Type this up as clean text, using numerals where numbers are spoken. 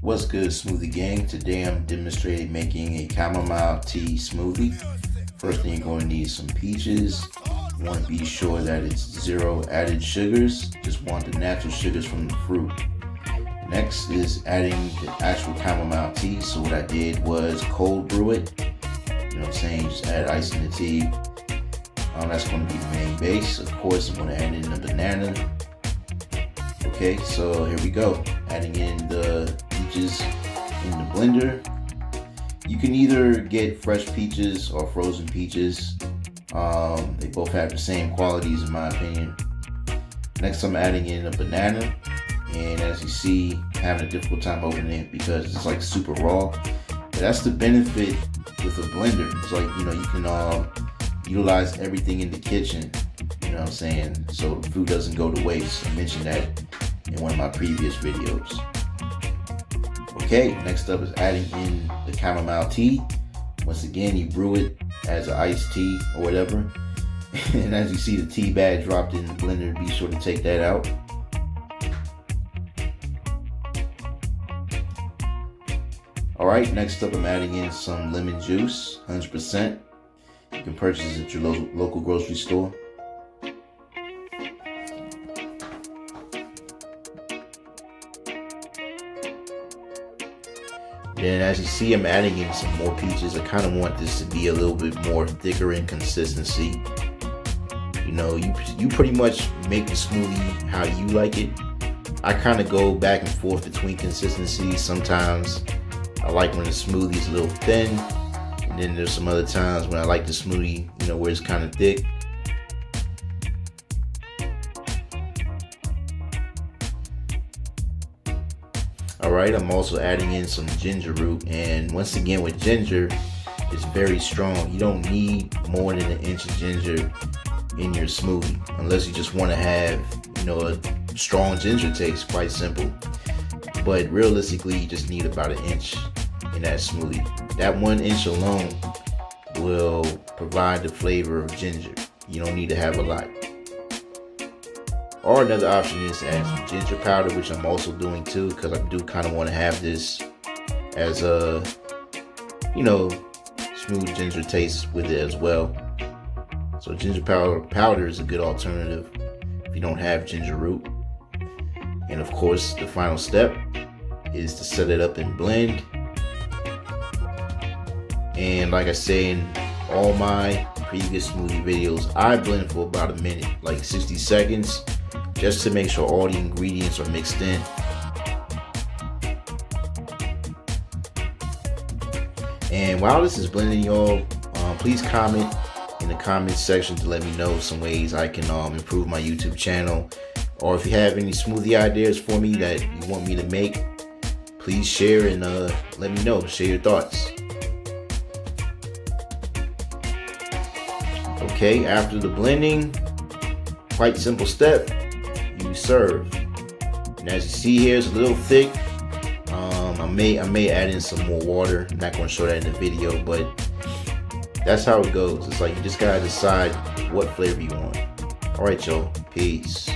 What's good, smoothie gang? Today I'm demonstrating making a chamomile tea smoothie. First thing you're going to need some peaches. You want to be sure that it's 0 added sugars. Just want the natural sugars from the fruit. Next is adding the actual chamomile tea. So what I did was cold brew it. You know what I'm saying? Just add ice in the tea. That's going to be the main base. Of course, I'm going to add in a banana. Okay, so here we go. Adding in the peaches in the blender. You can either get fresh peaches or frozen peaches. They both have the same qualities in my opinion. Next, I'm adding in a banana. And as you see, I'm having a difficult time opening it because it's like super raw. But that's the benefit with a blender. It's like, you know, you can utilize everything in the kitchen. You know what I'm saying? So the food doesn't go to waste. I mentioned that in one of my previous videos. Okay, next up is adding in the chamomile tea. Once again, you brew it as an iced tea or whatever. And as you see the tea bag dropped in the blender, be sure to take that out. Alright, next up I'm adding in some lemon juice, 100%. You can purchase it at your local grocery store. Then as you see, I'm adding in some more peaches. I kind of want this to be a little bit more thicker in consistency. You know, you pretty much make the smoothie how you like it. I kind of go back and forth between consistency. Sometimes I like when the smoothie is a little thin. And then there's some other times when I like the smoothie, you know, where it's kind of thick. Alright, I'm also adding in some ginger root, and once again with ginger, it's very strong. You don't need more than 1 inch of ginger in your smoothie, unless you just want to have, you know, a strong ginger taste, quite simple. But realistically, you just need about 1 inch in that smoothie. That 1 inch alone will provide the flavor of ginger. You don't need to have a lot. Or another option is to add some ginger powder, which I'm also doing too, because I do kind of want to have this as a, you know, smooth ginger taste with it as well. So ginger powder is a good alternative if you don't have ginger root. And of course, the final step is to set it up and blend. And like I say in all my previous smoothie videos, I blend for about 1 minute, like 60 seconds. Just to make sure all the ingredients are mixed in. And while this is blending, y'all, please comment in the comments section to let me know some ways I can improve my YouTube channel. Or if you have any smoothie ideas for me that you want me to make, please share and let me know. Share your thoughts. Okay, after the blending, quite simple step. You serve. And as you see here, it's a little thick. I may add in some more water. I'm not going to show that in the video, but that's how it goes. It's like you just gotta decide what flavor you want. All right, y'all. Peace.